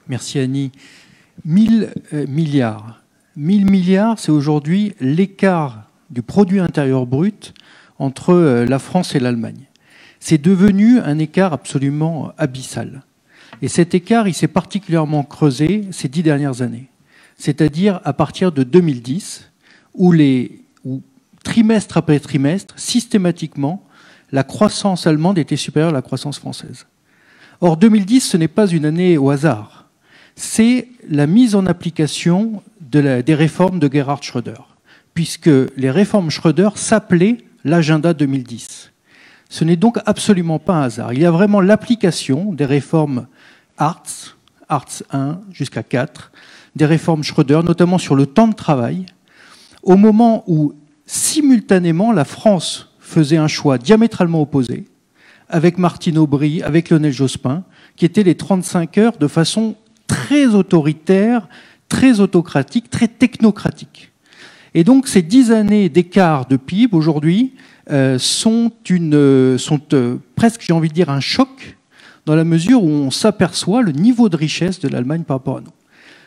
Merci Annie. 1000 milliards. 1000 milliards, c'est aujourd'hui l'écart du produit intérieur brut entre la France et l'Allemagne. C'est devenu un écart absolument abyssal. Et cet écart, il s'est particulièrement creusé ces 10 dernières années. C'est-à-dire à partir de 2010, où trimestre après trimestre, systématiquement, la croissance allemande était supérieure à la croissance française. Or, 2010, ce n'est pas une année au hasard. C'est la mise en application des réformes de Gerhard Schröder, puisque les réformes Schröder s'appelaient l'agenda 2010. Ce n'est donc absolument pas un hasard. Il y a vraiment l'application des réformes Hartz 1 jusqu'à 4, des réformes Schröder, notamment sur le temps de travail, au moment où, simultanément, la France faisait un choix diamétralement opposé, avec Martine Aubry, avec Lionel Jospin, qui étaient les 35 heures de façon très autoritaire, très autocratique, très technocratique. Et donc ces 10 années d'écart de PIB aujourd'hui sont presque, j'ai envie de dire, un choc, dans la mesure où on s'aperçoit le niveau de richesse de l'Allemagne par rapport à nous.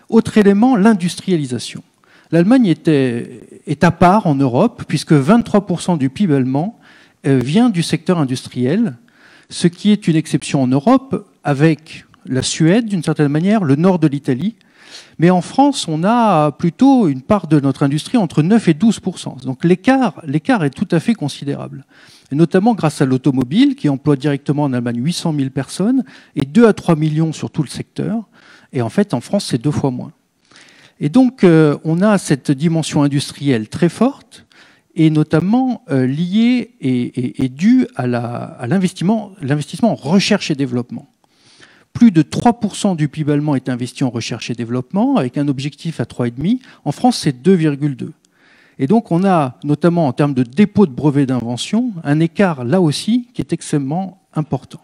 Autre élément, l'industrialisation. L'Allemagne est à part en Europe, puisque 23% du PIB allemand vient du secteur industriel, ce qui est une exception en Europe, avec la Suède, d'une certaine manière, le nord de l'Italie. Mais en France, on a plutôt une part de notre industrie entre 9 et 12%. Donc l'écart est tout à fait considérable. Et notamment grâce à l'automobile, qui emploie directement en Allemagne 800 000 personnes, et 2 à 3 millions sur tout le secteur. Et en fait, en France, c'est 2 fois moins. Et donc, on a cette dimension industrielle très forte, et notamment liée et due à l'investissement en recherche et développement. Plus de 3% du PIB allemand est investi en recherche et développement, avec un objectif à 3,5. En France, c'est 2,2. Et donc, on a, notamment en termes de dépôt de brevets d'invention, un écart, là aussi, qui est extrêmement important.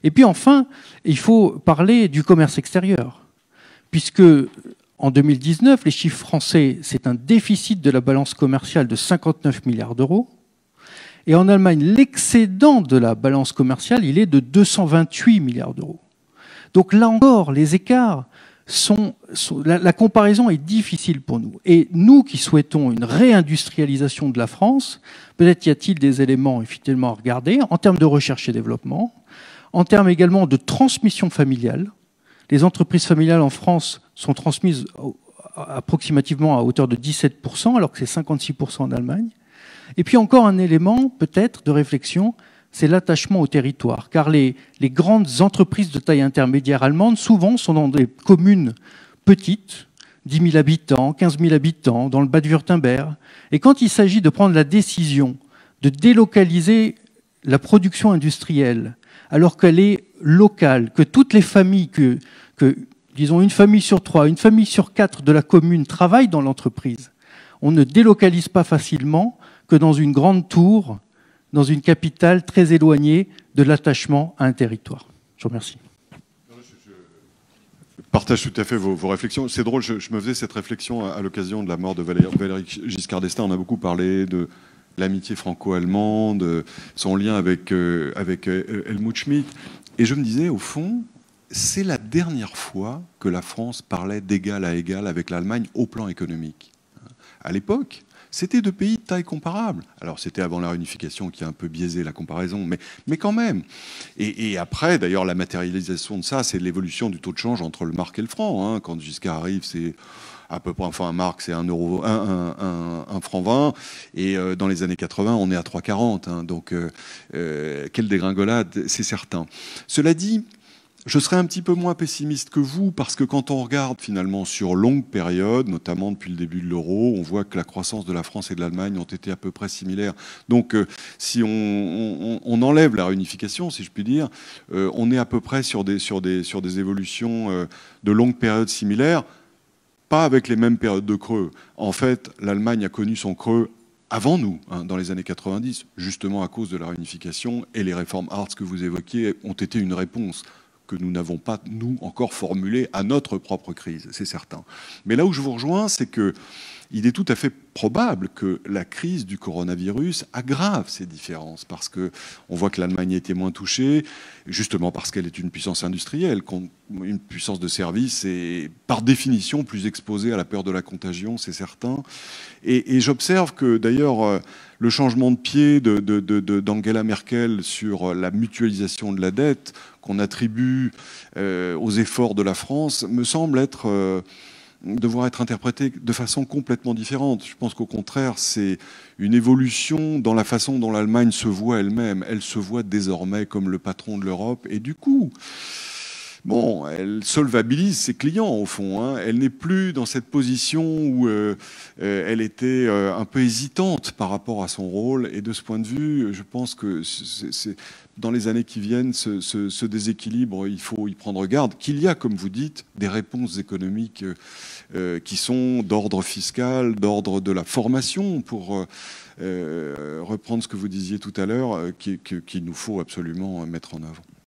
Et puis enfin, il faut parler du commerce extérieur, puisque en 2019, les chiffres français, c'est un déficit de la balance commerciale de 59 milliards d'euros. Et en Allemagne, l'excédent de la balance commerciale, il est de 228 milliards d'euros. Donc là encore, les écarts la comparaison est difficile pour nous. Et nous qui souhaitons une réindustrialisation de la France, peut-être y a-t-il des éléments effectivement à regarder en termes de recherche et développement, en termes également de transmission familiale. Les entreprises familiales en France sont transmises approximativement à hauteur de 17%, alors que c'est 56% en Allemagne. Et puis encore un élément peut-être de réflexion, c'est l'attachement au territoire. Car les grandes entreprises de taille intermédiaire allemandes, souvent, sont dans des communes petites, 10 000 habitants, 15 000 habitants, dans le Bade-Wurtemberg. Et quand il s'agit de prendre la décision de délocaliser la production industrielle, alors qu'elle est locale, que toutes les familles, disons une famille sur 3, une famille sur 4 de la commune travaillent dans l'entreprise, on ne délocalise pas facilement que dans une grande tour, dans une capitale très éloignée de l'attachement à un territoire. Je vous remercie. Je partage tout à fait vos réflexions. C'est drôle, je me faisais cette réflexion à l'occasion de la mort de Valéry Giscard d'Estaing. On a beaucoup parlé de l'amitié franco-allemande, son lien avec Helmut Schmidt. Et je me disais, au fond, c'est la dernière fois que la France parlait d'égal à égal avec l'Allemagne au plan économique. À l'époque, c'était 2 pays de taille comparable. Alors, c'était avant la réunification qui a un peu biaisé la comparaison, mais quand même. Et après, d'ailleurs, la matérialisation de ça, c'est l'évolution du taux de change entre le mark et le franc. Quand Giscard arrive, c'est à peu près, enfin, un mark, c'est 1 franc 20. Et dans les années 80, on est à 3,40. Donc, quelle dégringolade, c'est certain. Cela dit, je serais un petit peu moins pessimiste que vous, parce que quand on regarde finalement sur longue période, notamment depuis le début de l'euro, on voit que la croissance de la France et de l'Allemagne ont été à peu près similaires. Donc si on enlève la réunification, si je puis dire, on est à peu près sur des évolutions de longue période similaires, pas avec les mêmes périodes de creux. En fait, l'Allemagne a connu son creux avant nous, dans les années 90, justement à cause de la réunification, et les réformes Hartz que vous évoquiez ont été une réponse que nous n'avons pas, nous, encore formulées à notre propre crise, c'est certain. Mais là où je vous rejoins, c'est que il est tout à fait probable que la crise du coronavirus aggrave ces différences, parce qu'on voit que l'Allemagne a été moins touchée, justement parce qu'elle est une puissance industrielle, une puissance de service, et par définition plus exposée à la peur de la contagion, c'est certain. Et j'observe que d'ailleurs le changement de pied d'Angela Merkel sur la mutualisation de la dette qu'on attribue aux efforts de la France me semble devoir être interprété de façon complètement différente. Je pense qu'au contraire, c'est une évolution dans la façon dont l'Allemagne se voit elle-même. Elle se voit désormais comme le patron de l'Europe, et du coup, bon, elle solvabilise ses clients au fond, hein. Elle n'est plus dans cette position où elle était un peu hésitante par rapport à son rôle. Et de ce point de vue, je pense que dans les années qui viennent, ce déséquilibre, il faut y prendre garde. Qu'il y a, comme vous dites, des réponses économiques qui sont d'ordre fiscal, d'ordre de la formation, pour reprendre ce que vous disiez tout à l'heure, qu'il nous faut absolument mettre en œuvre.